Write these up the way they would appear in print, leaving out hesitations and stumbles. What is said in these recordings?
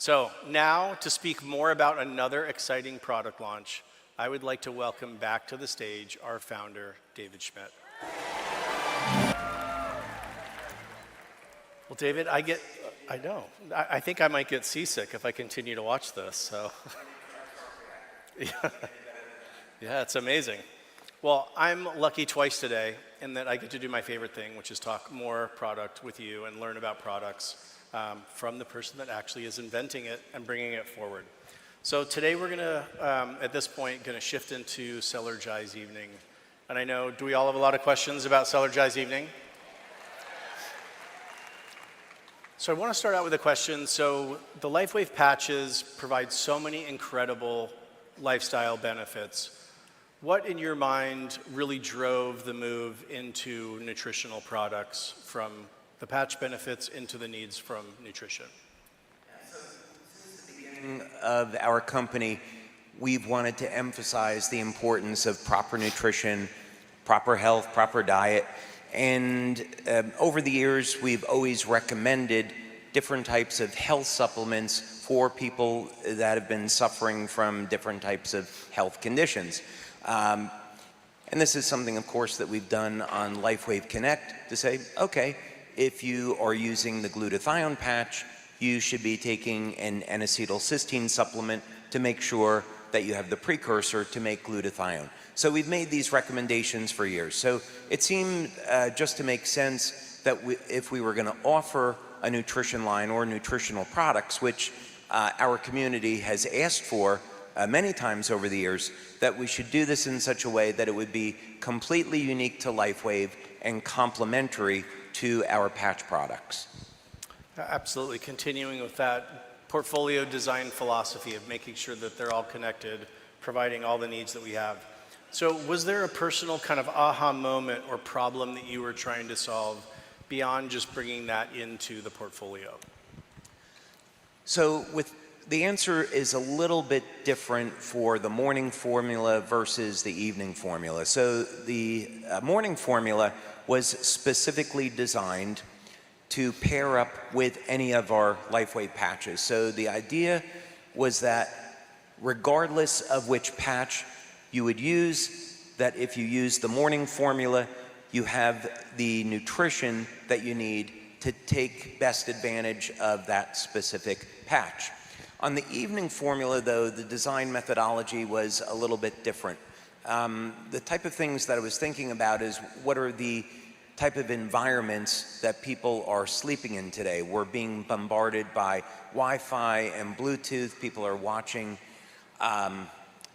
So now, to speak more about another exciting product launch, I would like to welcome back to the stage our founder, David Schmidt. Well, David, I think I might get seasick if I continue to watch this, so. Yeah, it's amazing. Well, I'm lucky twice today in that I get to do my favorite thing, which is talk more product with you and learn about products from the person that actually is inventing it and bringing it forward. So today we're gonna, at this point, gonna shift into Cellergize evening. And I know, do we all have a lot of questions about Cellergize evening? So I wanna start out with a question. So the LifeWave patches provide so many incredible lifestyle benefits. What in your mind really drove the move into nutritional products from the patch benefits into the needs from nutrition? Since the beginning of our company, we've wanted to emphasize the importance of proper nutrition, proper health, proper diet. And over the years, we've always recommended different types of health supplements for people that have been suffering from different types of health conditions. And this is something, of course, that we've done on LifeWave Connect to say, okay, if you are using the glutathione patch, you should be taking an N-acetylcysteine supplement to make sure that you have the precursor to make glutathione. So we've made these recommendations for years. So it seemed just to make sense that if we were going to offer a nutrition line or nutritional products, which our community has asked for many times over the years, that we should do this in such a way that it would be completely unique to LifeWave and complementary to our patch products. Absolutely, continuing with that portfolio design philosophy of making sure that they're all connected, providing all the needs that we have. So was there a personal kind of aha moment or problem that you were trying to solve beyond just bringing that into the portfolio? So the answer is a little bit different for the morning formula versus the evening formula. So the morning formula was specifically designed to pair up with any of our LifeWave patches. So the idea was that regardless of which patch you would use, that if you use the morning formula, you have the nutrition that you need to take best advantage of that specific patch. On the evening formula, though, the design methodology was a little bit different. The type of things that I was thinking about is what are the type of environments that people are sleeping in today. We're being bombarded by Wi-Fi and Bluetooth. People are watching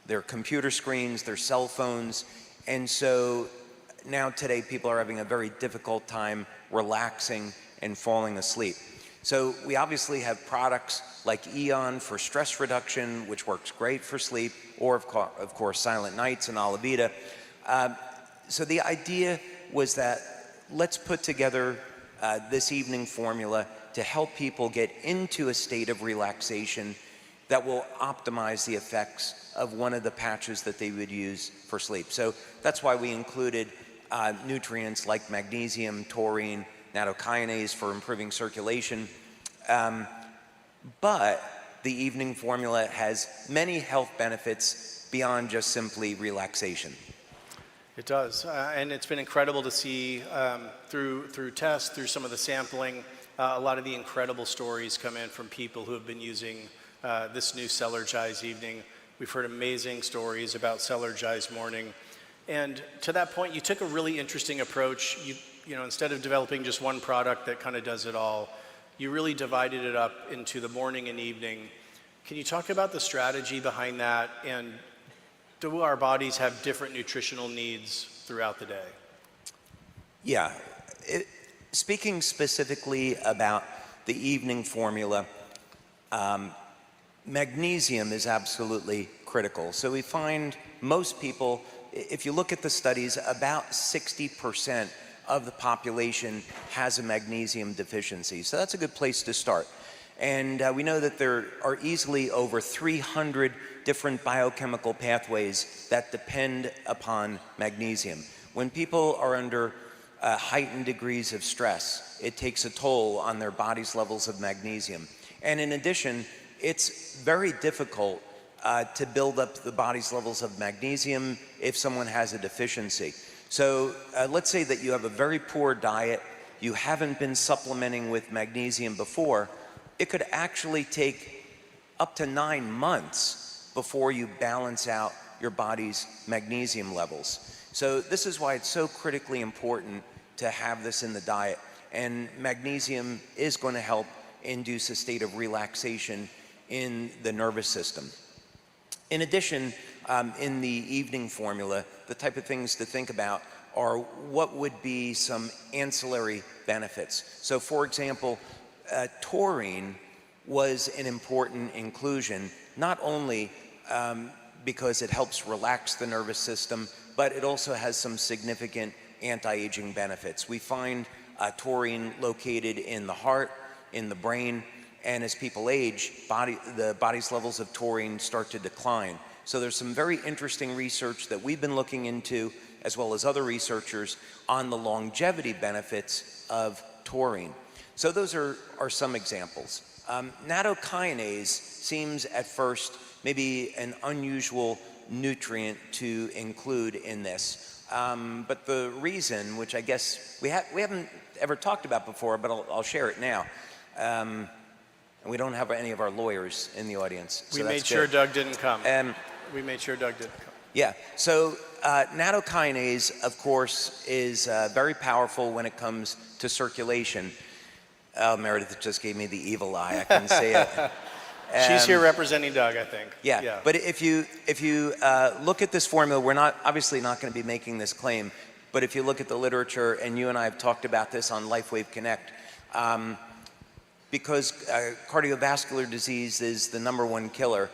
their computer screens, their cell phones. And so now today people are having a very difficult time relaxing and falling asleep. So we obviously have products like Eon for stress reduction, which works great for sleep, or of course Silent Nights and Alavita. So the idea was that let's put together this evening formula to help people get into a state of relaxation that will optimize the effects of one of the patches that they would use for sleep. So that's why we included nutrients like magnesium, taurine, nattokinase for improving circulation. But the evening formula has many health benefits beyond just simply relaxation. It does, and it's been incredible to see through tests, through some of the sampling, a lot of the incredible stories come in from people who have been using this new Cellergize evening. We've heard amazing stories about Cellergize morning. And to that point, you took a really interesting approach. You know, instead of developing just one product that kind of does it all, you really divided it up into the morning and evening. Can you talk about the strategy behind that, and do our bodies have different nutritional needs throughout the day? Yeah, speaking specifically about the evening formula, magnesium is absolutely critical. So we find most people, if you look at the studies, about 60% of the population has a magnesium deficiency. So that's a good place to start. And we know that there are easily over 300 different biochemical pathways that depend upon magnesium. When people are under heightened degrees of stress, it takes a toll on their body's levels of magnesium. And in addition, it's very difficult to build up the body's levels of magnesium if someone has a deficiency. So let's say that you have a very poor diet, you haven't been supplementing with magnesium before, it could actually take up to 9 months before you balance out your body's magnesium levels. So this is why it's so critically important to have this in the diet. And magnesium is going to help induce a state of relaxation in the nervous system. In addition, in the evening formula, the type of things to think about are what would be some ancillary benefits. So for example, taurine was an important inclusion, not only because it helps relax the nervous system, but it also has some significant anti-aging benefits. We find taurine located in the heart, in the brain, and as people age, the body's levels of taurine start to decline. So there's some very interesting research that we've been looking into, as well as other researchers, on the longevity benefits of taurine. So those are some examples. Nattokinase seems at first maybe an unusual nutrient to include in this. But the reason, which I guess we haven't ever talked about before, but I'll share it now. And we don't have any of our lawyers in the audience. So we made sure Doug didn't come. We made sure Doug didn't come. Yeah, so nattokinase, of course, is very powerful when it comes to circulation. Oh, Meredith just gave me the evil eye, I can say it. She's here representing Doug, I think. Yeah, but if you look at this formula, we're obviously not going to be making this claim, but if you look at the literature, and you and I have talked about this on LifeWave Connect, because cardiovascular disease is the #1 killer,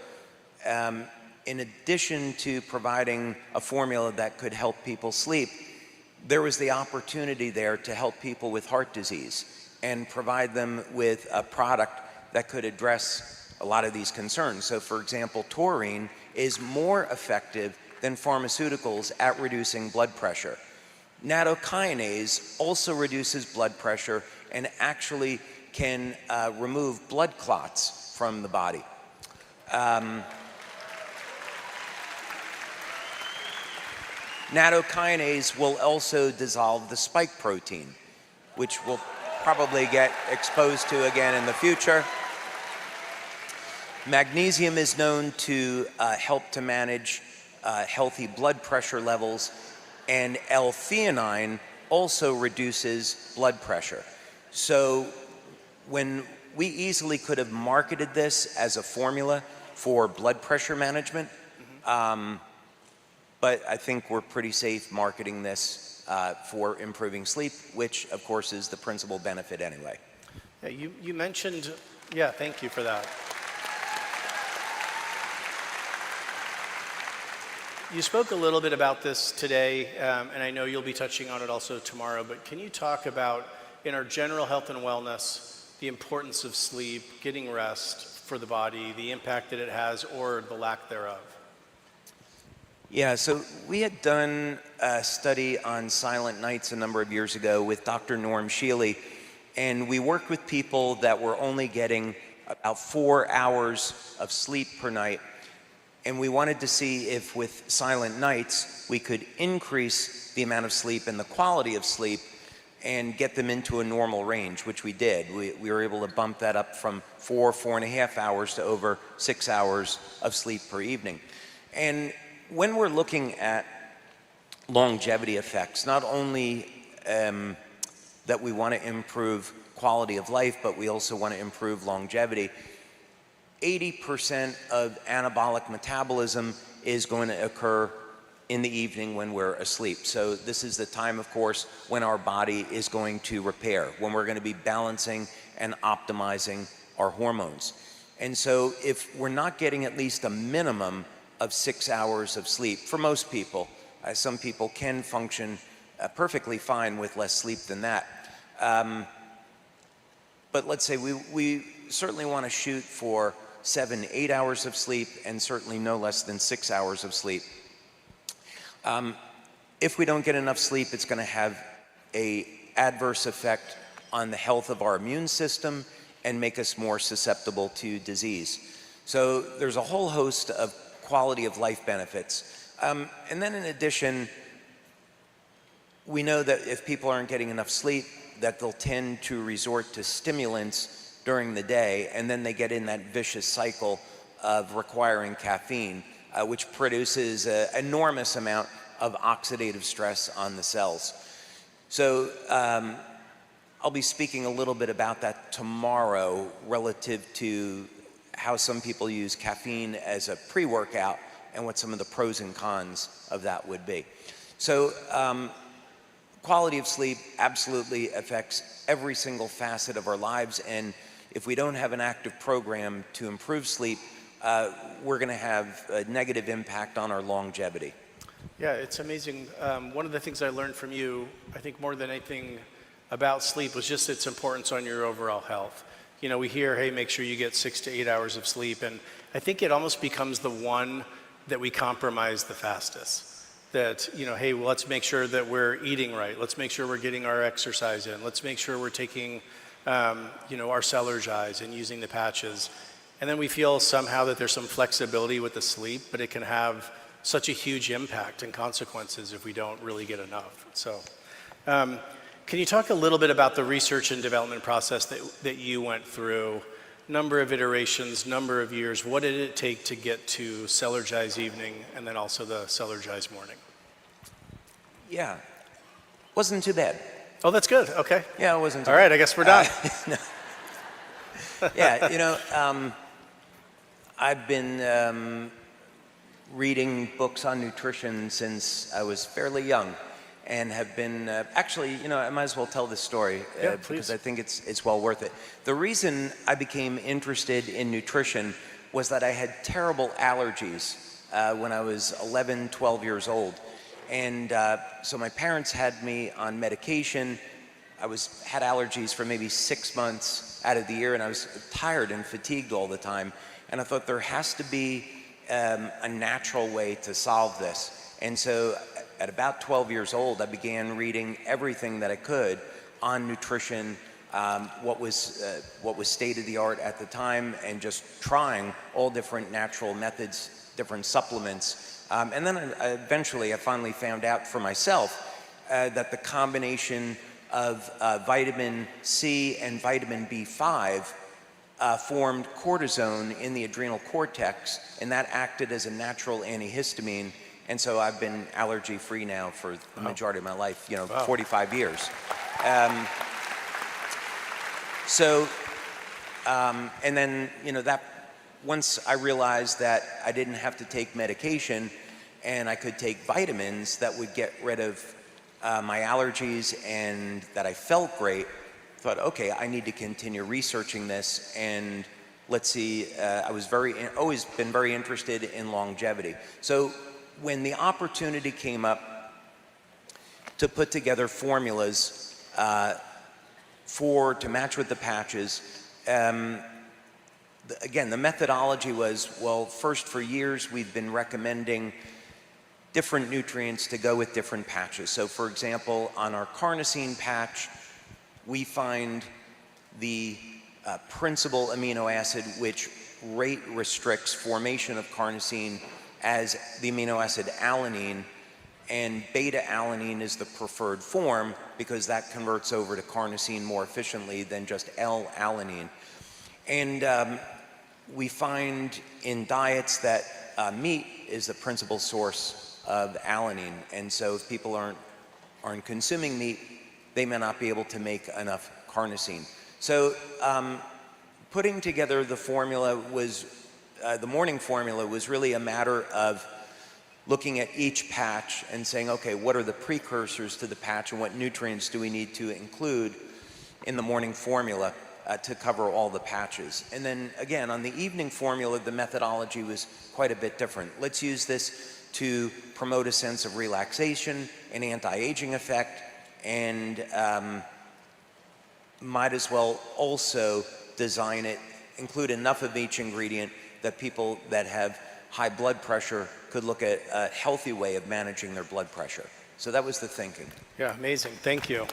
in addition to providing a formula that could help people sleep, there was the opportunity there to help people with heart disease and provide them with a product that could address a lot of these concerns. So for example, taurine is more effective than pharmaceuticals at reducing blood pressure. Nattokinase also reduces blood pressure and actually can remove blood clots from the body. Nattokinase will also dissolve the spike protein, which we'll probably get exposed to again in the future. Magnesium is known to help to manage healthy blood pressure levels, and L-theanine also reduces blood pressure. So when we easily could have marketed this as a formula for blood pressure management, but I think we're pretty safe marketing this for improving sleep, which of course is the principal benefit anyway. Yeah, you mentioned, yeah, thank you for that. You spoke a little bit about this today, and I know you'll be touching on it also tomorrow, but can you talk about, in our general health and wellness, the importance of sleep, getting rest for the body, the impact that it has, or the lack thereof? Yeah, so we had done a study on silent nights a number of years ago with Dr. Norm Shealy, and we worked with people that were only getting about 4 hours of sleep per night. And we wanted to see if with silent nights, we could increase the amount of sleep and the quality of sleep and get them into a normal range, which we did. We were able to bump that up from 4.5 hours to over 6 hours of sleep per evening. And when we're looking at longevity effects, not only that we want to improve quality of life, but we also want to improve longevity, 80% of anabolic metabolism is going to occur in the evening when we're asleep. So this is the time, of course, when our body is going to repair, when we're going to be balancing and optimizing our hormones. And so if we're not getting at least a minimum of 6 hours of sleep, for most people, some people can function perfectly fine with less sleep than that. But let's say we certainly want to shoot for 7-8 hours of sleep, and certainly no less than 6 hours of sleep. If we don't get enough sleep, it's going to have an adverse effect on the health of our immune system and make us more susceptible to disease. So there's a whole host of quality of life benefits. And then in addition, we know that if people aren't getting enough sleep, that they'll tend to resort to stimulants during the day, and then they get in that vicious cycle of requiring caffeine, which produces an enormous amount of oxidative stress on the cells. So I'll be speaking a little bit about that tomorrow relative to how some people use caffeine as a pre-workout and what some of the pros and cons of that would be. So quality of sleep absolutely affects every single facet of our lives, and if we don't have an active program to improve sleep, we're going to have a negative impact on our longevity. Yeah, it's amazing. One of the things I learned from you, I think more than anything about sleep, was just its importance on your overall health. You know, we hear, hey, make sure you get 6 to 8 hours of sleep, and I think it almost becomes the one that we compromise the fastest. That, you know, hey, well, let's make sure that we're eating right. Let's make sure we're getting our exercise in. Let's make sure we're taking, you know, our Cellergize and using the patches. And then we feel somehow that there's some flexibility with the sleep, but it can have such a huge impact and consequences if we don't really get enough. So can you talk a little bit about the research and development process that you went through? Number of iterations, number of years. What did it take to get to Cellergize evening and then also the Cellergize morning? Yeah, wasn't too bad. Oh, that's good. Okay. Yeah, it wasn't too All right, I guess we're done. No. Yeah, you know, I've been reading books on nutrition since I was fairly young, and have been, actually, you know, I might as well tell this story because I think it's well worth it. The reason I became interested in nutrition was that I had terrible allergies when I was 11, 12 years old. And so my parents had me on medication. I had allergies for maybe 6 months out of the year, and I was tired and fatigued all the time. And I thought there has to be a natural way to solve this. And so at about 12 years old, I began reading everything that I could on nutrition, what was state of the art at the time, and just trying all different natural methods, different supplements. And then eventually I finally found out for myself that the combination of vitamin C and vitamin B5 formed cortisone in the adrenal cortex, and that acted as a natural antihistamine. And so I've been allergy-free now for the majority of my life, you know, 45 years. And then, you know, that once I realized that I didn't have to take medication and I could take vitamins that would get rid of my allergies and that I felt great, I thought, okay, I need to continue researching this, and let's see, I was always been very interested in longevity. So when the opportunity came up to put together formulas to match with the patches, again, the methodology was, well, first, for years we've been recommending different nutrients to go with different patches. So for example, on our carnosine patch, we find the principal amino acid which rate restricts formation of carnosine as the amino acid alanine, and beta-alanine is the preferred form because that converts over to carnosine more efficiently than just L-alanine. And we find in diets that meat is the principal source of alanine, and so if people aren't consuming meat, they may not be able to make enough carnosine. So putting together the formula was the morning formula was really a matter of looking at each patch and saying, okay, what are the precursors to the patch and what nutrients do we need to include in the morning formula to cover all the patches. And then again, on the evening formula, the methodology was quite a bit different. Let's use this to promote a sense of relaxation, an anti-aging effect, and might as well also design it, include enough of each ingredient that people that have high blood pressure could look at a healthy way of managing their blood pressure. So that was the thinking. Yeah, amazing. Thank you.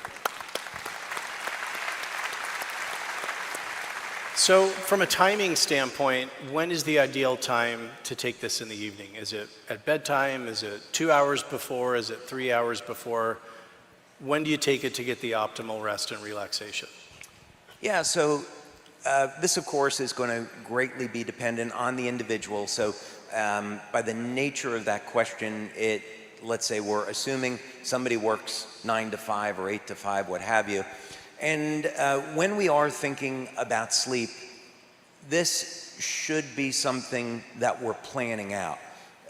So from a timing standpoint, when is the ideal time to take this in the evening? Is it at bedtime? Is it 2 hours before? Is it 3 hours before? When do you take it to get the optimal rest and relaxation? Yeah, so this, of course, is going to greatly be dependent on the individual. So by the nature of that question, let's say we're assuming somebody works 9 to 5 or 8 to 5, what have you. And when we are thinking about sleep, this should be something that we're planning out.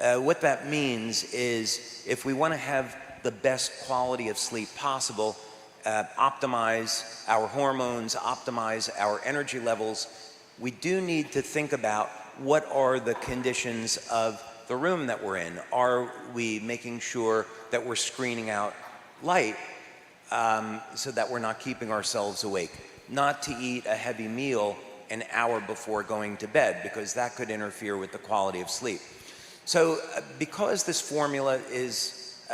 What that means is if we want to have the best quality of sleep possible, optimize our hormones, optimize our energy levels, we do need to think about what are the conditions of the room that we're in. Are we making sure that we're screening out light so that we're not keeping ourselves awake? Not to eat a heavy meal an hour before going to bed, because that could interfere with the quality of sleep. So because this formula is,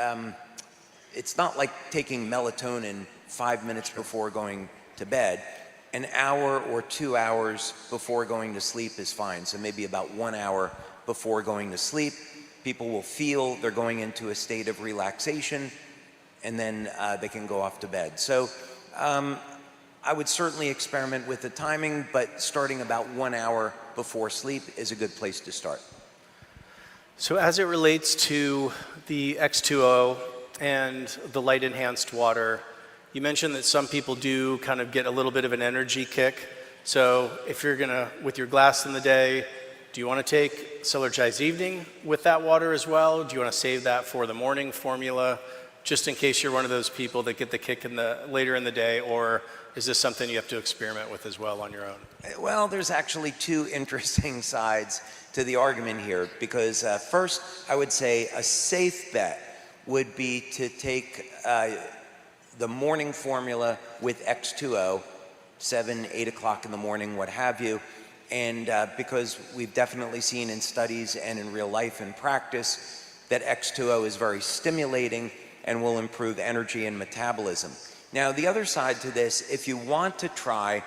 it's not like taking melatonin 5 minutes before going to bed. An hour or 2 hours before going to sleep is fine. So maybe about 1 hour before going to sleep, people will feel they're going into a state of relaxation, and then they can go off to bed. So I would certainly experiment with the timing, but starting about 1 hour before sleep is a good place to start. So as it relates to the X2O and the light-enhanced water, you mentioned that some people do kind of get a little bit of an energy kick. So if you're gonna, with your glass in the day, do you want to take Cellergize Evening with that water as well? Do you want to save that for the morning formula, just in case you're one of those people that get the kick later in the day, or is this something you have to experiment with as well on your own? Well, there's actually two interesting sides to the argument here, because first, I would say a safe bet would be to take the morning formula with X2O, 7, 8 o'clock in the morning, what have you. And because we've definitely seen in studies and in real life and practice that X2O is very stimulating and will improve energy and metabolism. Now, the other side to this, if you want to try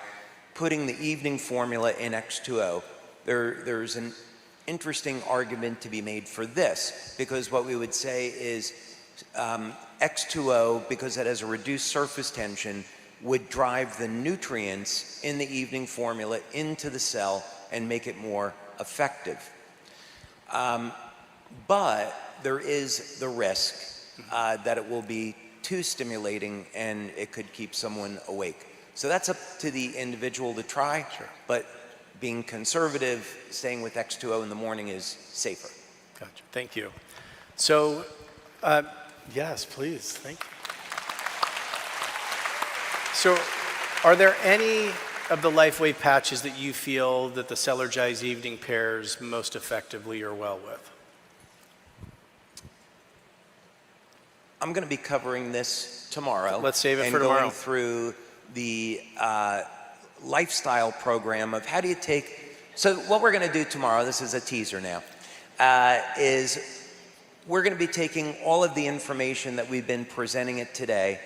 putting the evening formula in X2O, there's an interesting argument to be made for this, because what we would say is X2O, because it has a reduced surface tension, would drive the nutrients in the evening formula into the cell and make it more effective. But there is the risk that it will be too stimulating and it could keep someone awake. So that's up to the individual to try, Sure. But being conservative, staying with X2O in the morning is safer. Gotcha. Thank you. So, yes, please. Thank you. So, are there any of the LifeWave patches that you feel that the Cellergize Evening pairs most effectively or well with? I'm going to be covering this tomorrow. Let's save it and for tomorrow. Going through the lifestyle program of how do you take. So what we're going to do tomorrow, this is a teaser now, is we're going to be taking all of the information that we've been presenting it today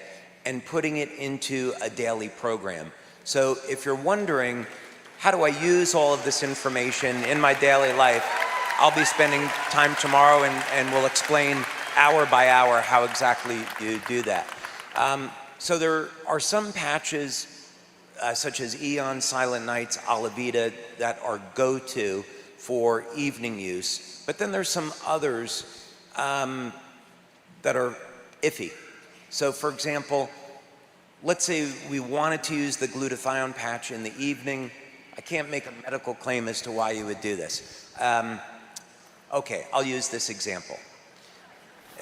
and putting it into a daily program. So if you're wondering, how do I use all of this information in my daily life, I'll be spending time tomorrow and we'll explain hour by hour how exactly you do that. So there are some patches such as Eon, Silent Nights, Alavita that are go-to for evening use, but then there's some others that are iffy. So for example, let's say we wanted to use the glutathione patch in the evening. I can't make a medical claim as to why you would do this. Okay, I'll use this example.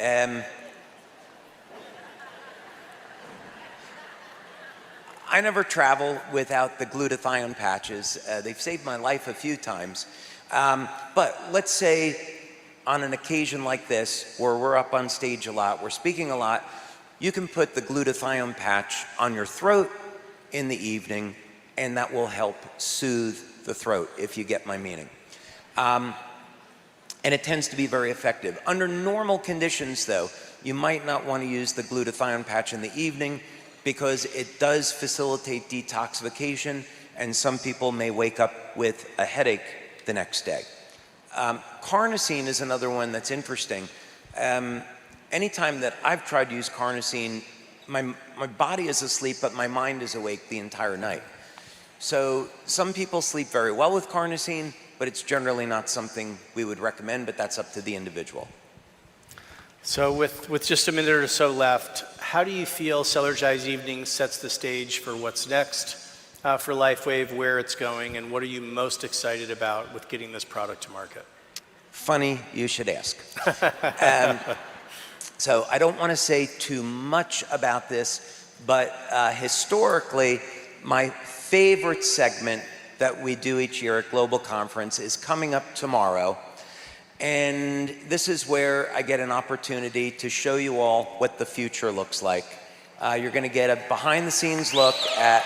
I never travel without the glutathione patches. They've saved my life a few times. But let's say on an occasion like this, where we're up on stage a lot, we're speaking a lot, you can put the glutathione patch on your throat in the evening, and that will help soothe the throat, if you get my meaning. And it tends to be very effective. Under normal conditions, though, you might not want to use the glutathione patch in the evening because it does facilitate detoxification and some people may wake up with a headache the next day. Carnosine is another one that's interesting. Anytime that I've tried to use carnosine, my body is asleep, but my mind is awake the entire night. So some people sleep very well with carnosine, but it's generally not something we would recommend, but that's up to the individual. So with just a minute or so left, how do you feel Cellergize Evening sets the stage for what's next for LifeWave, where it's going, and what are you most excited about with getting this product to market? Funny you should ask. So I don't want to say too much about this, but historically, my favorite segment that we do each year at Global Conference is coming up tomorrow. And this is where I get an opportunity to show you all what the future looks like. You're going to get a behind-the-scenes look at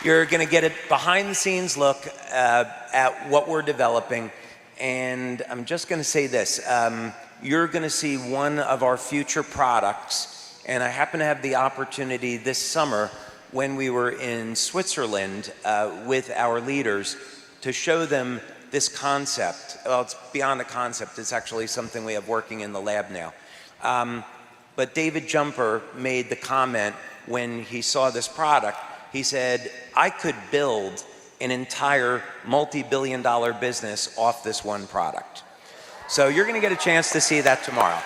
You're going to get a behind-the-scenes look at what we're developing. And I'm just going to say this. You're going to see one of our future products. And I happen to have the opportunity this summer when we were in Switzerland with our leaders to show them this concept. Well, it's beyond a concept. It's actually something we have working in the lab now. But David Jumper made the comment when he saw this product. He said, I could build an entire multi-billion-dollar business off this one product. So you're going to get a chance to see that tomorrow.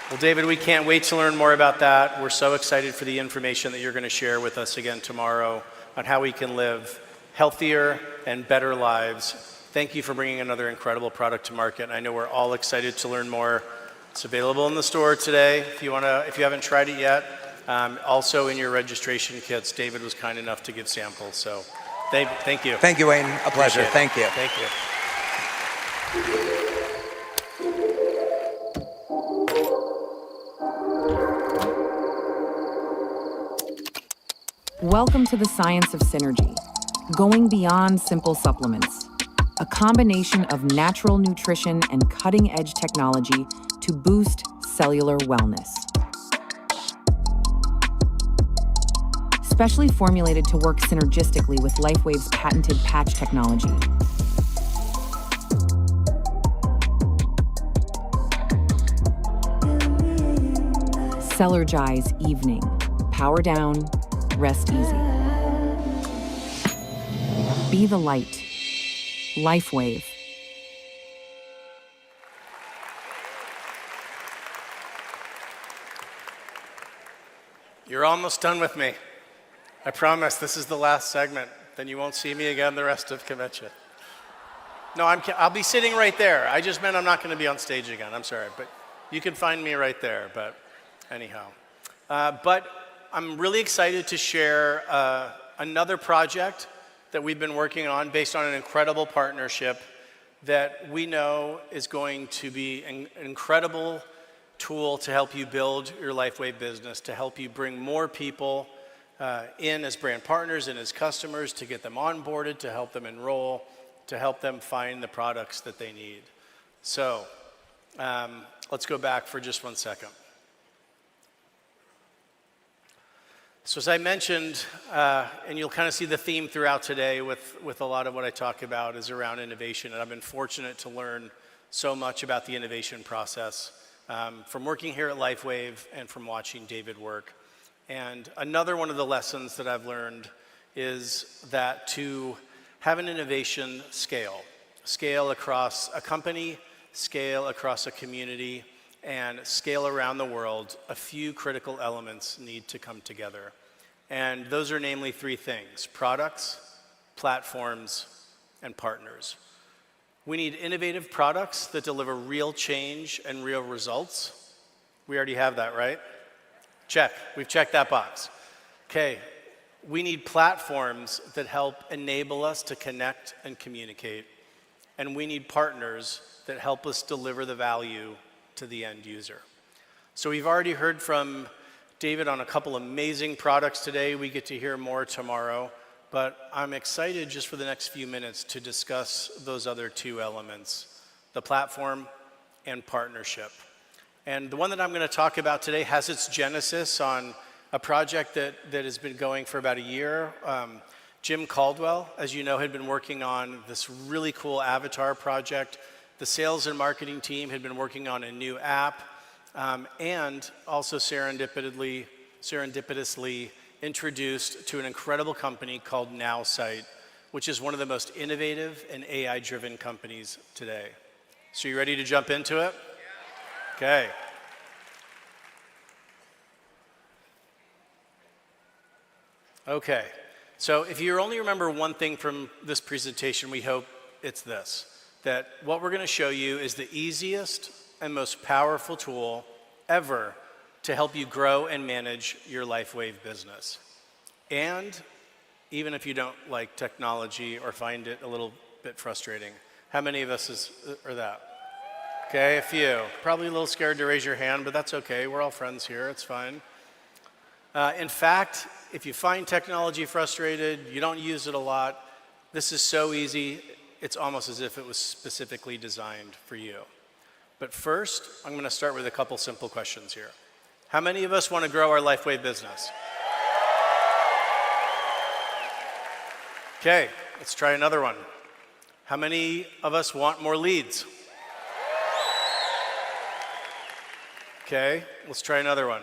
Well, David, we can't wait to learn more about that. We're so excited for the information that you're going to share with us again tomorrow on how we can live healthier and better lives. Thank you for bringing another incredible product to market. I know we're all excited to learn more. It's available in the store today if you haven't tried it yet. Also in your registration kits, David was kind enough to give samples. So thank you. Thank you, Wayne. A pleasure. Thank you. Thank you. Welcome to the science of synergy, going beyond simple supplements. A combination of natural nutrition and cutting-edge technology to boost cellular wellness. Specially formulated to work synergistically with LifeWave's patented patch technology. Cellergize Evening. Power down, rest easy. Be the light. LifeWave. You're almost done with me. I promise this is the last segment. Then you won't see me again the rest of convention. No, I'll be sitting right there. I just meant I'm not going to be on stage again. I'm sorry, but you can find me right there. But anyhow, but I'm really excited to share another project that we've been working on based on an incredible partnership that we know is going to be an incredible tool to help you build your LifeWave business, to help you bring more people in as brand partners and as customers, to get them onboarded, to help them enroll, to help them find the products that they need. So let's go back for just 1 second. So as I mentioned, and you'll kind of see the theme throughout today with a lot of what I talk about is around innovation. And I've been fortunate to learn so much about the innovation process from working here at LifeWave and from watching David work. And another one of the lessons that I've learned is that to have an innovation scale across a company, scale across a community, and scale around the world, a few critical elements need to come together. And those are namely 3 things: products, platforms, and partners. We need innovative products that deliver real change and real results. We already have that, right? Check. We've checked that box. Okay. We need platforms that help enable us to connect and communicate. And we need partners that help us deliver the value to the end user. So we've already heard from David on a couple amazing products today. We get to hear more tomorrow. but I'm excited just for the next few minutes to discuss those other two elements, the platform and partnership. And the one that I'm going to talk about today has its genesis on a project that has been going for about a year. Jim Caldwell, as you know, had been working on this really cool avatar project. The sales and marketing team had been working on a new app, and also serendipitously introduced to an incredible company called NowSite, which is one of the most innovative and AI-driven companies today. So you ready to jump into it? Okay. Okay. So if you only remember one thing from this presentation, we hope it's this, that what we're going to show you is the easiest and most powerful tool ever to help you grow and manage your LifeWave business. And even if you don't like technology or find it a little bit frustrating, how many of us are that? Okay, a few. Probably a little scared to raise your hand, but that's okay. We're all friends here. It's fine. In fact, if you find technology frustrated, you don't use it a lot, this is so easy, it's almost as if it was specifically designed for you. But first, I'm going to start with a couple simple questions here. How many of us want to grow our LifeWave business? Okay, let's try another one. How many of us want more leads? Okay, let's try another one.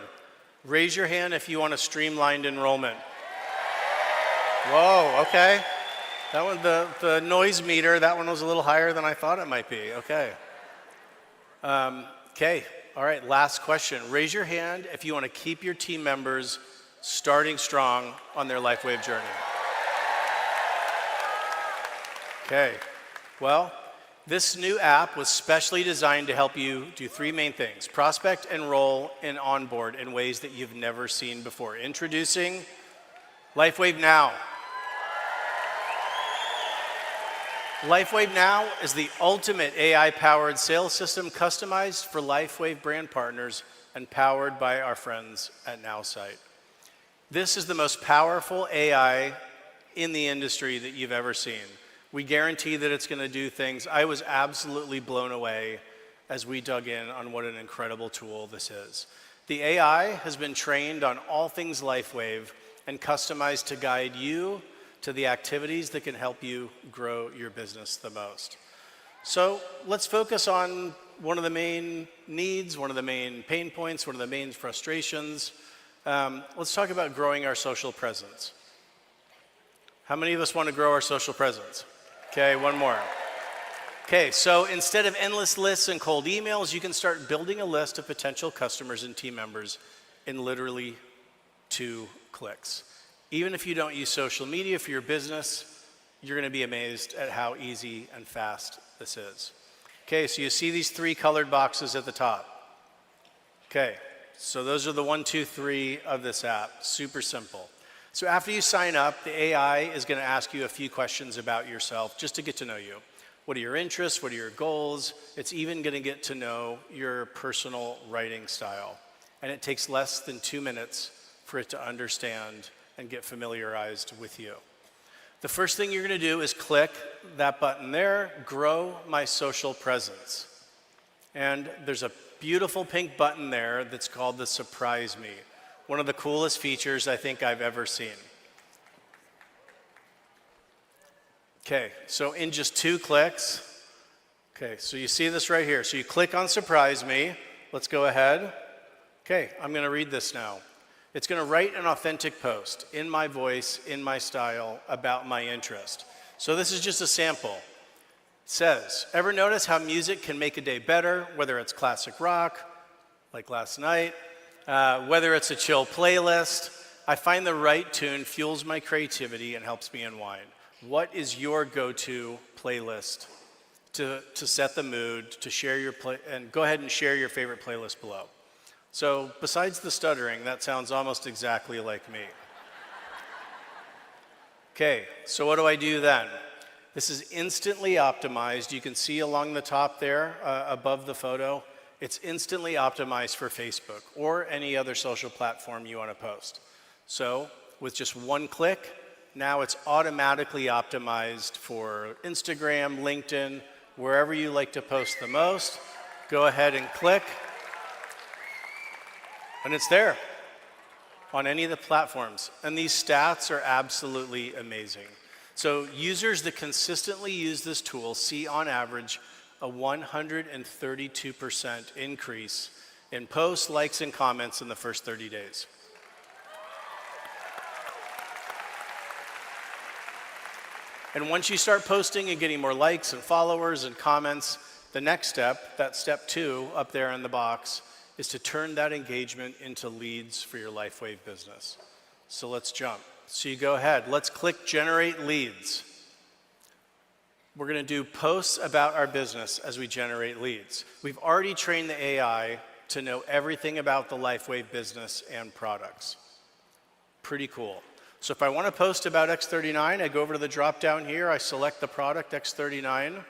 Raise your hand if you want a streamlined enrollment. Whoa, okay. That one, the noise meter, that one was a little higher than I thought it might be. Okay. Okay, all right, last question. Raise your hand if you want to keep your team members starting strong on their LifeWave journey. Okay, well, this new app was specially designed to help you do three main things: prospect, enroll, and onboard in ways that you've never seen before. Introducing LifeWave Now. LifeWave Now is the ultimate AI-powered sales system customized for LifeWave brand partners and powered by our friends at NowSite. This is the most powerful AI in the industry that you've ever seen. We guarantee that it's going to do things. I was absolutely blown away as we dug in on what an incredible tool this is. The AI has been trained on all things LifeWave and customized to guide you to the activities that can help you grow your business the most. So let's focus on one of the main needs, one of the main pain points, one of the main frustrations. Let's talk about growing our social presence. How many of us want to grow our social presence? Okay, one more. Okay, so instead of endless lists and cold emails, you can start building a list of potential customers and team members in literally 2 clicks. Even if you don't use social media for your business, you're going to be amazed at how easy and fast this is. Okay, so you see these 3 colored boxes at the top. Okay, so those are the 1, 2, 3 of this app. Super simple. So after you sign up, the AI is going to ask you a few questions about yourself just to get to know you. What are your interests? What are your goals? It's even going to get to know your personal writing style. And it takes less than 2 minutes for it to understand and get familiarized with you. The first thing you're going to do is click that button there, Grow My Social Presence. And there's a beautiful pink button there that's called the Surprise Me. One of the coolest features I think I've ever seen. Okay, so in just 2 clicks, okay, so you see this right here. So you click on Surprise Me. Let's go ahead. Okay, I'm going to read this now. It's going to write an authentic post in my voice, in my style, about my interest. So this is just a sample. It says, ever notice how music can make a day better, whether it's classic rock, like last night, whether it's a chill playlist? I find the right tune fuels my creativity and helps me unwind. What is your go-to playlist to set the mood, to share your and go ahead and share your favorite playlist below. So besides the stuttering, that sounds almost exactly like me. Okay, so what do I do then? This is instantly optimized. You can see along the top there, above the photo, it's instantly optimized for Facebook or any other social platform you want to post. So with just 1 click, Now it's automatically optimized for Instagram, LinkedIn, wherever you like to post the most. Go ahead and click, and it's there on any of the platforms. And these stats are absolutely amazing. So users that consistently use this tool see on average a 132% increase in posts, likes, and comments in the first 30 days. And once you start posting and getting more likes and followers and comments, the next step, that step 2 up there in the box, is to turn that engagement into leads for your LifeWave business. So let's jump. So you go ahead, let's click Generate Leads. We're going to do posts about our business as we generate leads. We've already trained the AI to know everything about the LifeWave business and products. Pretty cool. So if I want to post about X39, I go over to the drop down here, I select the product X39.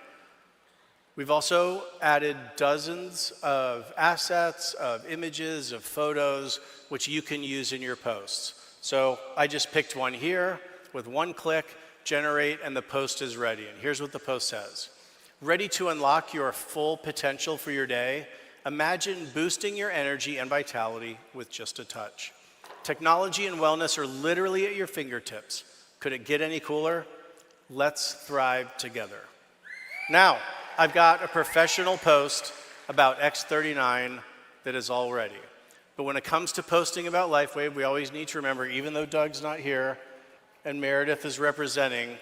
We've also added dozens of assets, of images, of photos, which you can use in your posts. So I just picked one here with one click, generate, and the post is ready. And here's what the post says. Ready to unlock your full potential for your day? Imagine boosting your energy and vitality with just a touch. Technology and wellness are literally at your fingertips. Could it get any cooler? Let's thrive together. Now, I've got a professional post about X39 that is all ready. But when it comes to posting about LifeWave, we always need to remember, even though Doug's not here and Meredith is representing,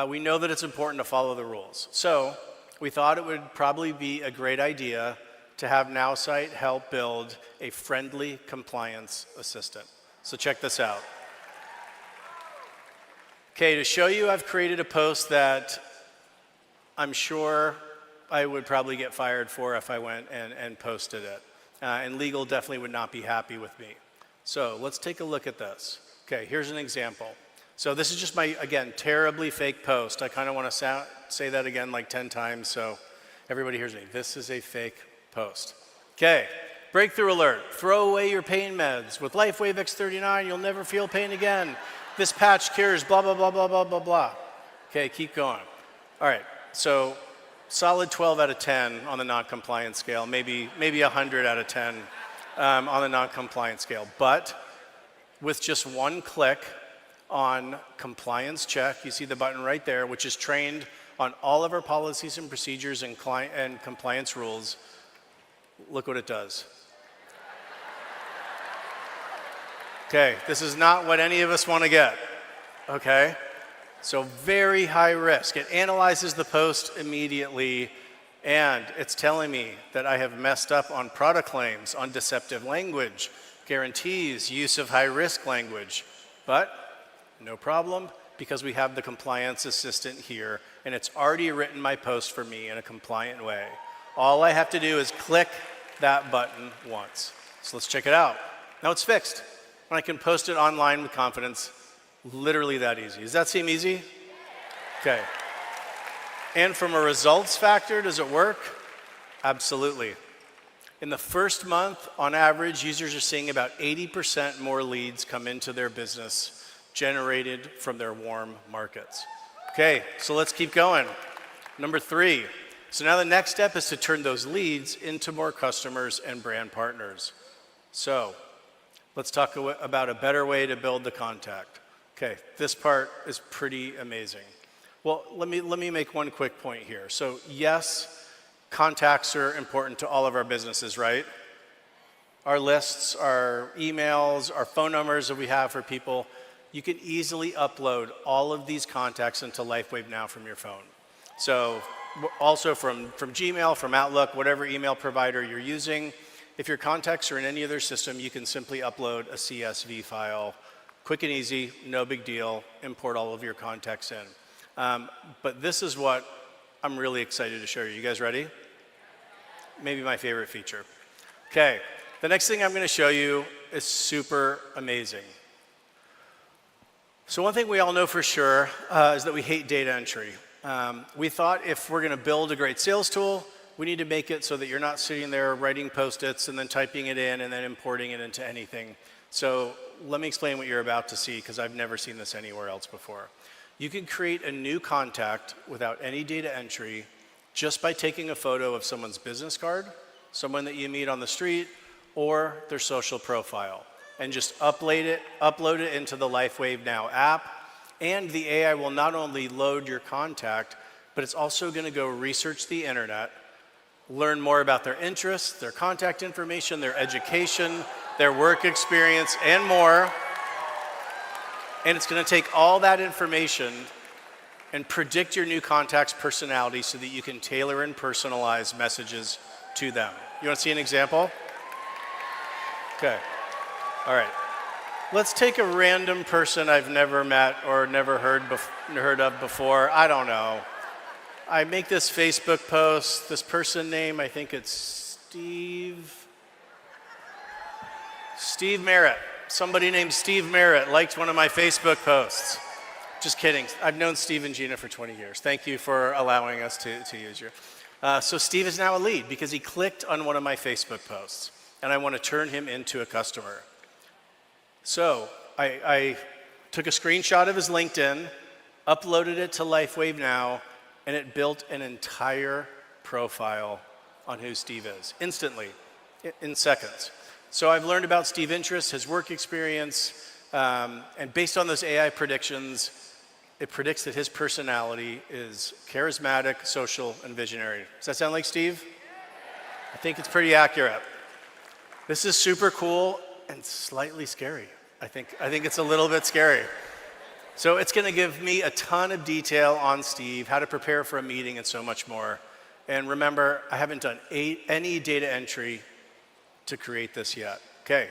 we know that it's important to follow the rules. So we thought it would probably be a great idea to have NowSite help build a friendly compliance assistant. So check this out. Okay, to show you, I've created a post that I'm sure I would probably get fired for if I went and posted it. And legal definitely would not be happy with me. So let's take a look at this. Okay, here's an example. So this is just my, again, terribly fake post. I kind of want to say that again like 10 times so everybody hears me. This is a fake post. Okay, breakthrough alert. Throw away your pain meds. With LifeWave X39, you'll never feel pain again. This patch cures blah, blah, blah, blah, blah, blah, blah. Okay, keep going. All right, so solid 12 out of 10 on the non-compliance scale, maybe 100 out of 10 on the non-compliance scale. But with just one click on compliance check, you see the button right there, which is trained on all of our policies and procedures and compliance rules. Look what it does. Okay, this is not what any of us want to get, okay? So very high risk. It analyzes the post immediately, and it's telling me that I have messed up on product claims, on deceptive language, guarantees, use of high-risk language. But no problem, because we have the compliance assistant here, and it's already written my post for me in a compliant way. All I have to do is click that button once. So let's check it out. Now it's fixed, and I can post it online with confidence. Literally that easy. Does that seem easy? Okay. And from a results factor, does it work? Absolutely. In the first month, on average, users are seeing about 80% more leads come into their business generated from their warm markets. Okay, so let's keep going. Number 3. So now the next step is to turn those leads into more customers and brand partners. So let's talk about a better way to build the contact. Okay, this part is pretty amazing. Well, let me make one quick point here. So yes, contacts are important to all of our businesses, right? Our lists, our emails, our phone numbers that we have for people. You can easily upload all of these contacts into LifeWave Now from your phone. So also from Gmail, from Outlook, whatever email provider you're using. If your contacts are in any other system, you can simply upload a CSV file. Quick and easy, no big deal, import all of your contacts in. But this is what I'm really excited to show you. You guys ready? Maybe my favorite feature. Okay, the next thing I'm going to show you is super amazing. So one thing we all know for sure is that we hate data entry. We thought if we're going to build a great sales tool, we need to make it so that you're not sitting there writing Post-its and then typing it in and then importing it into anything. So let me explain what you're about to see, because I've never seen this anywhere else before. You can create a new contact without any data entry just by taking a photo of someone's business card, someone that you meet on the street, or their social profile, and just upload it into the LifeWave Now app. And the AI will not only load your contact, but it's also going to go research the internet, learn more about their interests, their contact information, their education, their work experience, and more. And it's going to take all that information and predict your new contact's personality so that you can tailor and personalize messages to them. You want to see an example? Okay. All right. Let's take a random person I've never met or never heard of before. I don't know. I make this Facebook post. This person name, I think it's Steve Merritt. Somebody named Steve Merritt liked one of my Facebook posts. Just kidding. I've known Steve and Gina for 20 years. Thank you for allowing us to use your. So Steve is now a lead because he clicked on one of my Facebook posts, and I want to turn him into a customer. So I took a screenshot of his LinkedIn, uploaded it to LifeWave Now, and it built an entire profile on who Steve is, instantly, in seconds. So I've learned about Steve's interests, his work experience, and based on those AI predictions, it predicts that his personality is charismatic, social, and visionary. Does that sound like Steve? I think it's pretty accurate. This is super cool and slightly scary. I think it's a little bit scary. So it's going to give me a ton of detail on Steve, how to prepare for a meeting, and so much more. And remember, I haven't done any data entry to create this yet. Okay,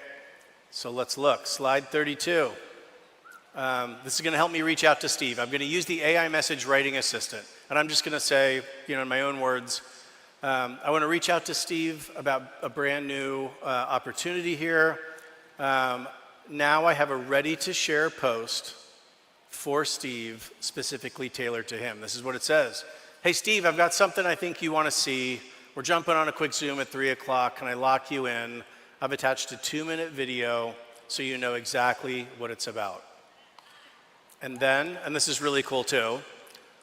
so let's look. Slide 32. This is going to help me reach out to Steve. I'm going to use the AI message writing assistant. And I'm just going to say, in my own words, I want to reach out to Steve about a brand new opportunity here. Now I have a ready-to-share post for Steve, specifically tailored to him. This is what it says. Hey, Steve, I've got something I think you want to see. We're jumping on a quick Zoom at 3 o'clock. Can I lock you in? I've attached a 2-minute video so you know exactly what it's about. And then, and this is really cool too,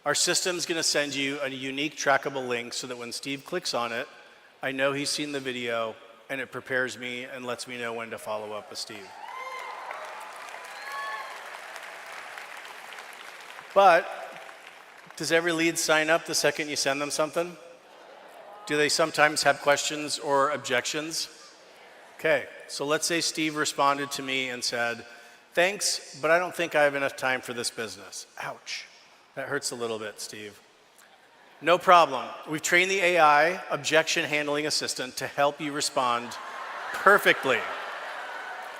our system's going to send you a unique trackable link so that when Steve clicks on it, I know he's seen the video, and it prepares me and lets me know when to follow up with Steve. But does every lead sign up the second you send them something? Do they sometimes have questions or objections? Okay, so let's say Steve responded to me and said, thanks, but I don't think I have enough time for this business. Ouch, that hurts a little bit, Steve. No problem. We've trained the AI objection handling assistant to help you respond perfectly.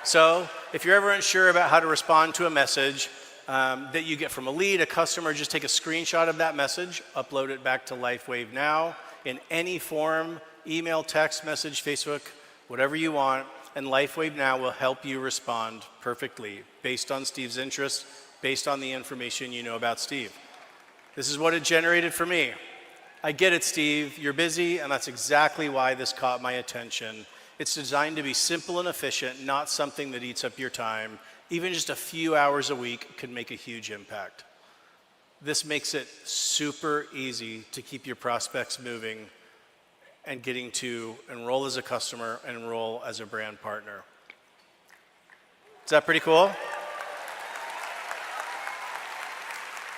So if you're ever unsure about how to respond to a message that you get from a lead, a customer, just take a screenshot of that message, upload it back to LifeWave Now in any form, email, text, message, Facebook, whatever you want, and LifeWave Now will help you respond perfectly based on Steve's interests, based on the information you know about Steve. This is what it generated for me. I get it, Steve, you're busy, and that's exactly why this caught my attention. It's designed to be simple and efficient, not something that eats up your time. Even just a few hours a week could make a huge impact. This makes it super easy to keep your prospects moving and getting to enroll as a customer and enroll as a brand partner. Is that pretty cool?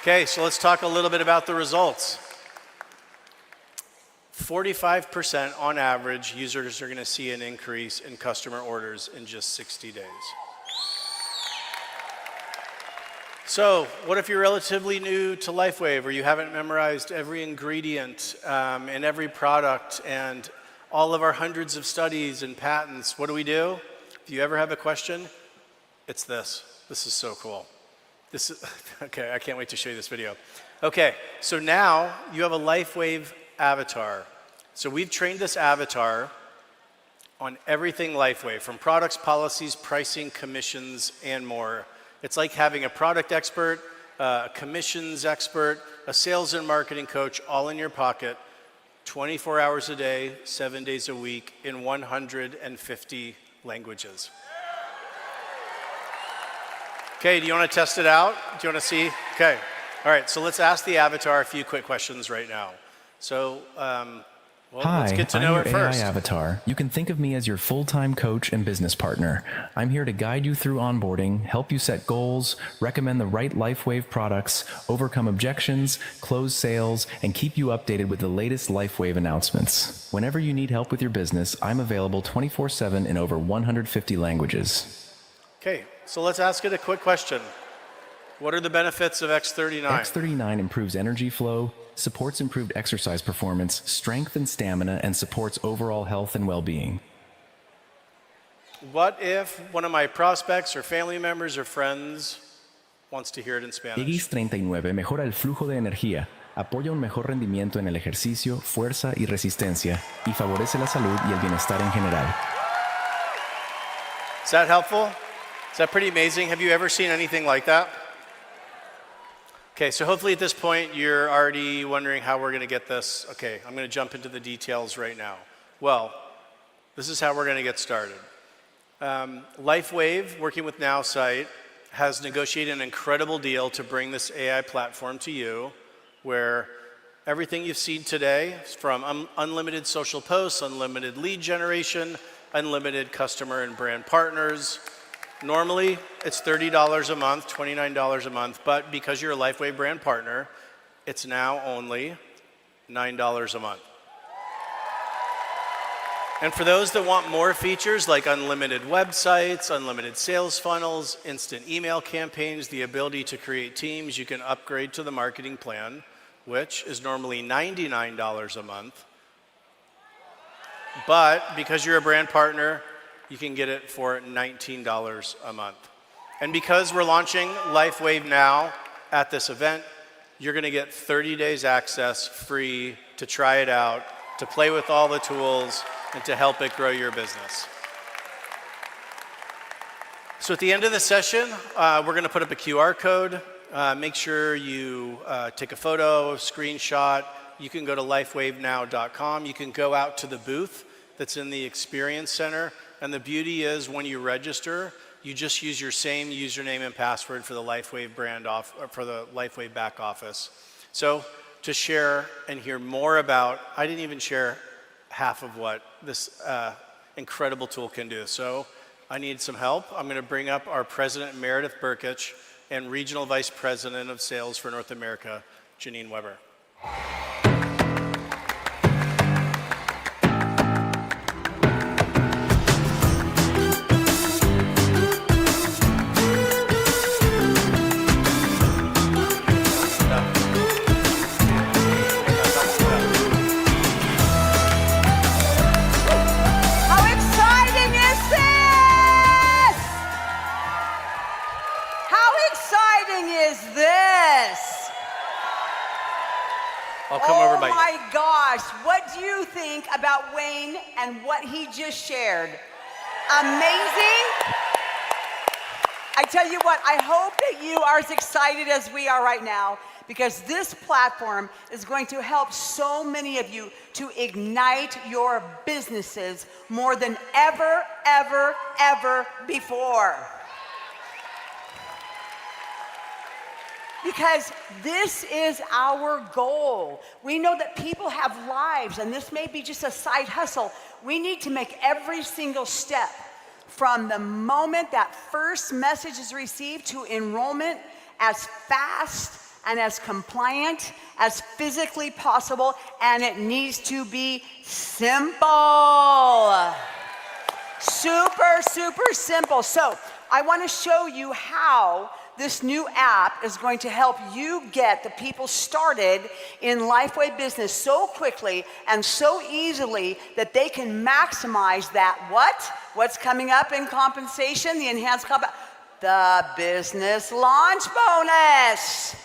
Okay, so let's talk a little bit about the results. 45% on average, users are going to see an increase in customer orders in just 60 days. So what if you're relatively new to LifeWave, or you haven't memorized every ingredient in every product and all of our hundreds of studies and patents? What do? If you ever have a question, it's this. This is so cool. This is, okay, I can't wait to show you this video. Okay, so now you have a LifeWave avatar. So we've trained this avatar on everything LifeWave, from products, policies, pricing, commissions, and more. It's like having a product expert, a commissions expert, a sales and marketing coach all in your pocket, 24 hours a day, 7 days a week, in 150 languages. Okay, do you want to test it out? Do you want to see? Okay. All right, so let's ask the avatar a few quick questions right now. So, well, let's Hi, get to I'm know your it first. AI avatar. You can think of me as your full-time coach and business partner. I'm here to guide you through onboarding, help you set goals, recommend the right LifeWave products, overcome objections, close sales, and keep you updated with the latest LifeWave announcements. Whenever you need help with your business, I'm available 24/7 in over 150 languages. Okay, so let's ask it a quick question. What are the benefits of X39? X39 improves energy flow, supports improved exercise performance, strength and stamina, and supports overall health and well-being. What if one of my prospects or family members or friends wants to hear it in Spanish? X39 mejora el flujo de energía, apoya un mejor rendimiento en el ejercicio, fuerza y resistencia, y favorece la salud y el bienestar en general. Is that helpful? Is that pretty amazing? Have you ever seen anything like that? Okay, so hopefully at this point you're already wondering how we're going to get this. Okay, I'm going to jump into the details right now. Well, this is how we're going to get started. LifeWave, working with NowSite, has negotiated an incredible deal to bring this AI platform to you, where everything you've seen today, from unlimited social posts, unlimited lead generation, unlimited customer and brand partners. Normally, it's $30 a month, $29 a month, but because you're a LifeWave brand partner, it's now only $9 a month. And for those that want more features like unlimited websites, unlimited sales funnels, instant email campaigns, the ability to create teams, you can upgrade to the marketing plan, which is normally $99 a month. But because you're a brand partner, you can get it for $19 a month. And because we're launching LifeWave Now at this event, you're going to get 30 days access free to try it out, to play with all the tools, and to help it grow your business. So at the end of the session, we're going to put up a QR code. Make sure you take a photo, screenshot. You can go to lifewavenow.com. You can go out to the booth that's in the Experience Center. And the beauty is when you register, you just use your same username and password for the LifeWave for the LifeWave back office. So to share and hear more about, I didn't even share half of what this incredible tool can do. So I need some help. I'm going to bring up our President Meredith Burkich and Regional Vice President of Sales for North America, Janine Weber. Oh my gosh, what do you think about Wayne and what he just shared? Amazing. I tell you what, I hope that you are as excited as we are right now, because this platform is going to help so many of you to ignite your businesses more than ever, ever, ever before. Because this is our goal. We know that people have lives, and this may be just a side hustle. We need to make every single step from the moment that first message is received to enrollment as fast and as compliant as physically possible, and it needs to be simple. Super, super simple. So I want to show you how this new app is going to help you get the people started in LifeWave business so quickly and so easily that they can maximize that what's coming up in compensation, the enhanced the business launch bonus.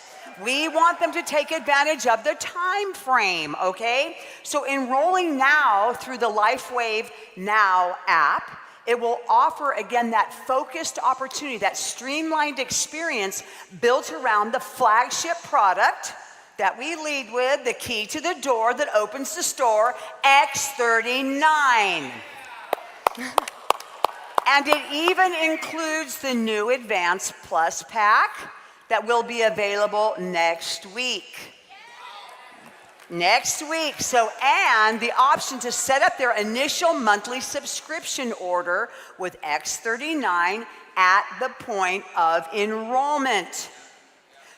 We want them to take advantage of the time frame, okay? So enrolling now through the LifeWave Now app, it will offer, again, that focused opportunity, that streamlined experience built around the flagship product that we lead with, the key to the door that opens the store, X39. And it even includes the new Advanced Plus pack that will be available next week. Next week. So, and the option to set up their initial monthly subscription order with X39 at the point of enrollment,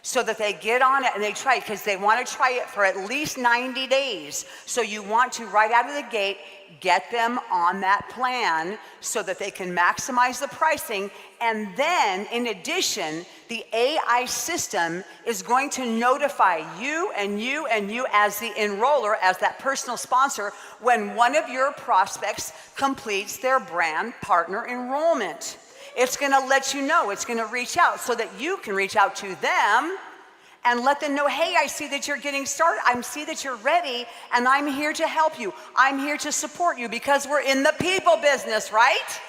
so that they get on it and they try it, because they want to try it for at least 90 days. So you want to, right out of the gate, get them on that plan so that they can maximize the pricing. And then, in addition, the AI system is going to notify you and you and you as the enroller, as that personal sponsor, when one of your prospects completes their brand partner enrollment. It's going to let you know. It's going to reach out so that you can reach out to them and let them know, hey, I see that you're getting started. I see that you're ready, and I'm here to help you. I'm here to support you, because we're in the people business, right?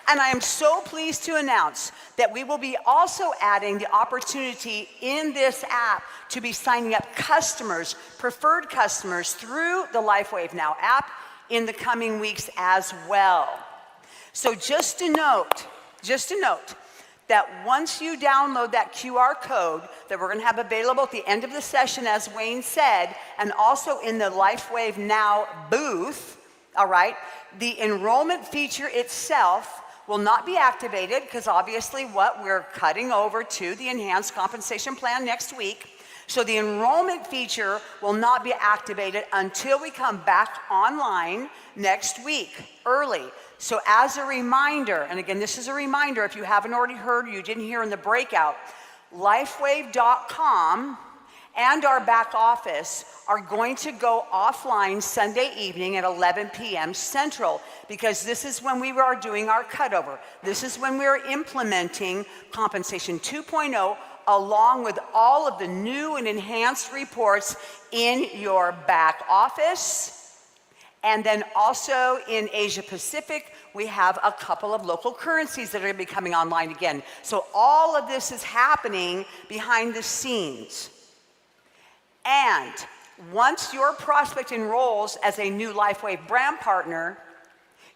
And I am so pleased to announce that we will be also adding the opportunity in this app to be signing up customers, preferred customers, through the LifeWave Now app in the coming weeks as well. So just to note that once you download that QR code that we're going to have available at the end of the session, as Wayne said, and also in the LifeWave Now booth, all right, the enrollment feature itself will not be activated, because obviously we're cutting over to the enhanced compensation plan next week. So the enrollment feature will not be activated until we come back online next week, early. So as a reminder, and again, this is a reminder if you haven't already heard or you didn't hear in the breakout, LifeWave.com and our back office are going to go offline Sunday evening at 11 p.m. Central, because this is when we are doing our cutover. This is when we are implementing Compensation 2.0, along with all of the new and enhanced reports in your back office. And then also in Asia Pacific, we have a couple of local currencies that are going to be coming online again. So all of this is happening behind the scenes. And once your prospect enrolls as a new LifeWave brand partner,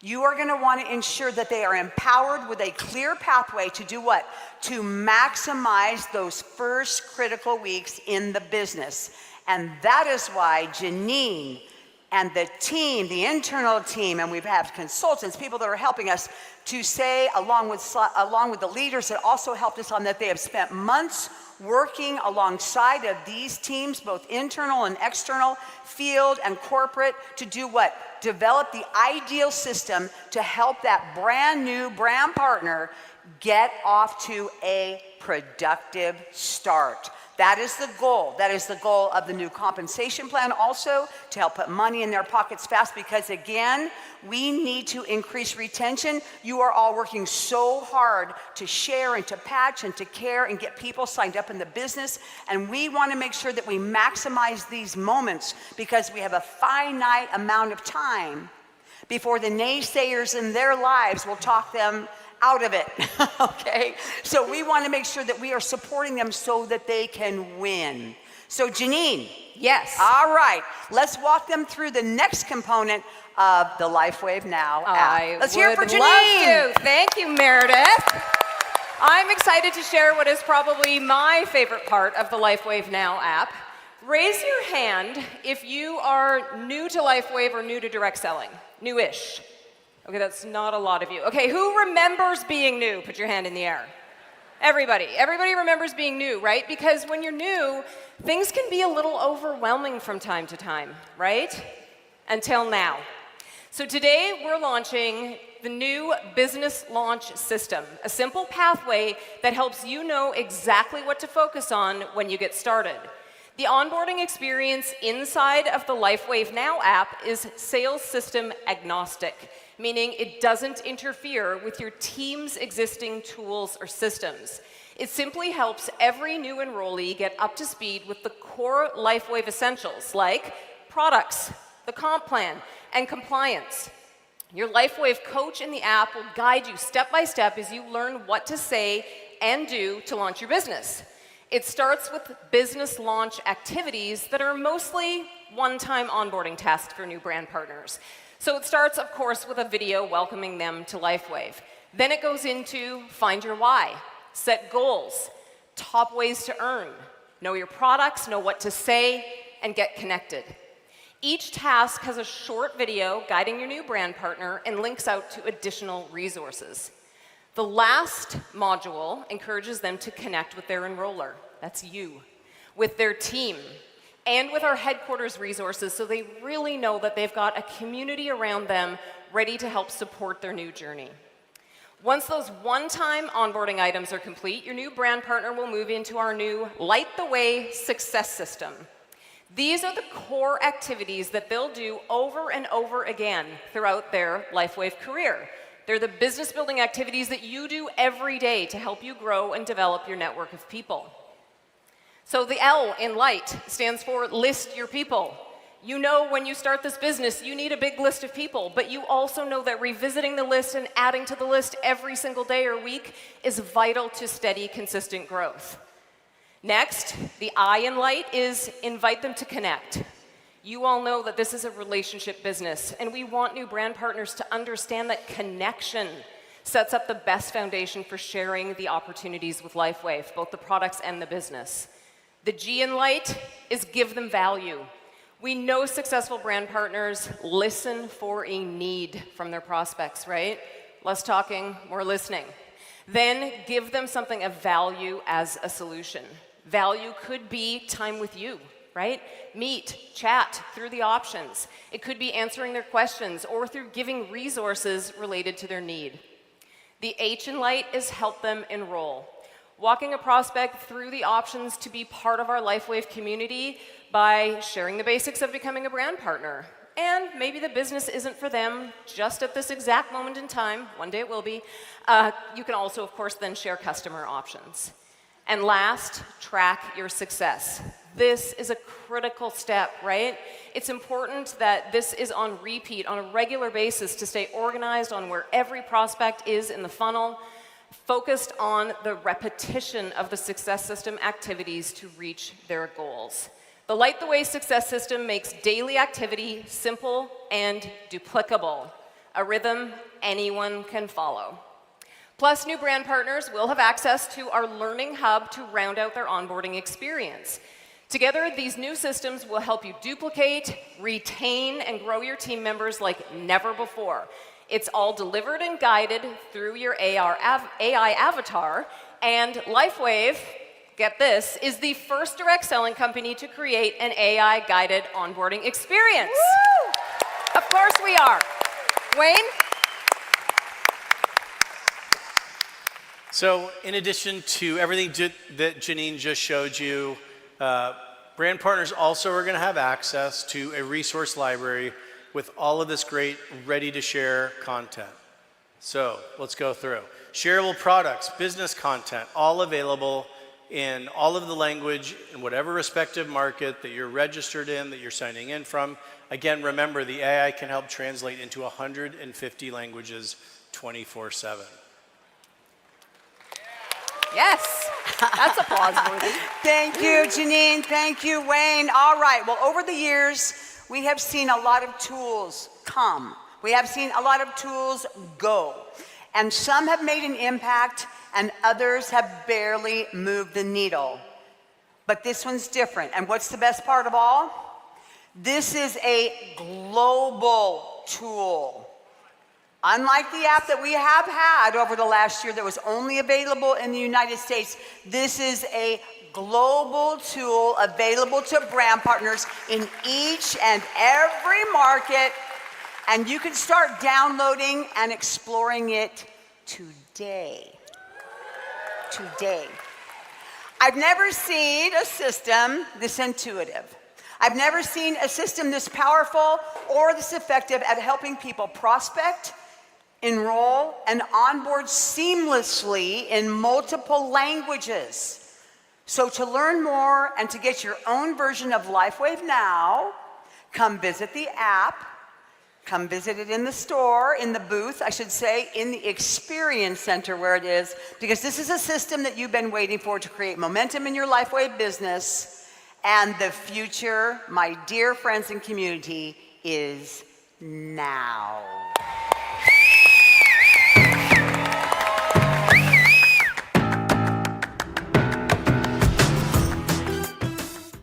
you are going to want to ensure that they are empowered with a clear pathway to do what? To maximize those first critical weeks in the business. And that is why Janine and the team, the internal team, and we've had consultants, people that are helping us to say, along with the leaders that also helped us on that, they have spent months working alongside of these teams, both internal and external, field and corporate, to do what? Develop the ideal system to help that brand new brand partner get off to a productive start. That is the goal. That is the goal of the new compensation plan, also to help put money in their pockets fast, because again, we need to increase retention. You are all working so hard to share and to patch and to care and get people signed up in the business. And we want to make sure that we maximize these moments, because we have a finite amount of time before the naysayers in their lives will talk them out of it, okay? So we want to make sure that we are supporting them so that they can win. So Janine. Yes. All right, let's walk them through the next component of the LifeWave Now app. Let's hear it for Janine. Love to. Thank you, Meredith. I'm excited to share what is probably my favorite part of the LifeWave Now app. Raise your hand if you are new to LifeWave or new to direct selling. New-ish. Okay, that's not a lot of you. Okay, who remembers being new? Put your hand in the air. Everybody. Everybody remembers being new, right? Because when you're new, things can be a little overwhelming from time to time, right? Until now. So today we're launching the new business launch system, a simple pathway that helps you know exactly what to focus on when you get started. The onboarding experience inside of the LifeWave Now app is sales system agnostic, meaning it doesn't interfere with your team's existing tools or systems. It simply helps every new enrollee get up to speed with the core LifeWave essentials like products, the comp plan, and compliance. Your LifeWave coach in the app will guide you step by step as you learn what to say and do to launch your business. It starts with business launch activities that are mostly one-time onboarding test for new brand partners. So it starts, of course, with a video welcoming them to LifeWave. Then it goes into find your why, set goals, top ways to earn, know your products, know what to say, and get connected. Each task has a short video guiding your new brand partner and links out to additional resources. The last module encourages them to connect with their enroller, that's you, with their team, and with our headquarters resources so they really know that they've got a community around them ready to help support their new journey. Once those one-time onboarding items are complete, your new brand partner will move into our new Light the Way success system. These are the core activities that they'll do over and over again throughout their LifeWave career. They're the business building activities that you do every day to help you grow and develop your network of people. So the L in Light stands for list your people. You know when you start this business, you need a big list of people, but you also know that revisiting the list and adding to the list every single day or week is vital to steady, consistent growth. Next, the I in Light is invite them to connect. You all know that this is a relationship business, and we want new brand partners to understand that connection sets up the best foundation for sharing the opportunities with LifeWave, both the products and the business. The G in Light is give them value. We know successful brand partners listen for a need from their prospects, right? Less talking, more listening. Then give them something of value as a solution. Value could be time with you, right? Meet, chat through the options. It could be answering their questions or through giving resources related to their need. The H in Light is help them enroll. Walking a prospect through the options to be part of our LifeWave community by sharing the basics of becoming a brand partner. And maybe the business isn't for them just at this exact moment in time. One day it will be. You can also, of course, then share customer options. And last, track your success. This is a critical step, right? It's important that this is on repeat on a regular basis to stay organized on where every prospect is in the funnel, focused on the repetition of the success system activities to reach their goals. The Light the Way success system makes daily activity simple and duplicable, a rhythm anyone can follow. Plus, new brand partners will have access to our learning hub to round out their onboarding experience. Together, these new systems will help you duplicate, retain, and grow your team members like never before. It's all delivered and guided through your AI avatar, and LifeWave, get this, is the first direct selling company to create an AI-guided onboarding experience. Woo! Of course we are. Wayne? So in addition to everything that Janine just showed you, brand partners also are going to have access to a resource library with all of this great ready-to-share content. So let's go through. Shareable products, business content, all available in all of the language in whatever respective market that you're registered in, that you're signing in from. Again, remember, the AI can help translate into 150 languages 24/7. Yes, that's applause-worthy. Thank you, Janine. Thank you, Wayne. All right, well, over the years, we have seen a lot of tools come. We have seen a lot of tools go. And some have made an impact, and others have barely moved the needle. But this one's different. And what's the best part of all? This is a global tool. Unlike the app that we have had over the last year that was only available in the United States, this is a global tool available to brand partners in each and every market, and you can start downloading and exploring it today. Today. I've never seen a system this intuitive. I've never seen a system this powerful or this effective at helping people prospect, enroll, and onboard seamlessly in multiple languages. So to learn more and to get your own version of LifeWave Now, come visit the app, come visit it in the store, in the booth, I should say, in the experience center where it is, because this is a system that you've been waiting for to create momentum in your LifeWave business And the future, my dear friends and community, is now.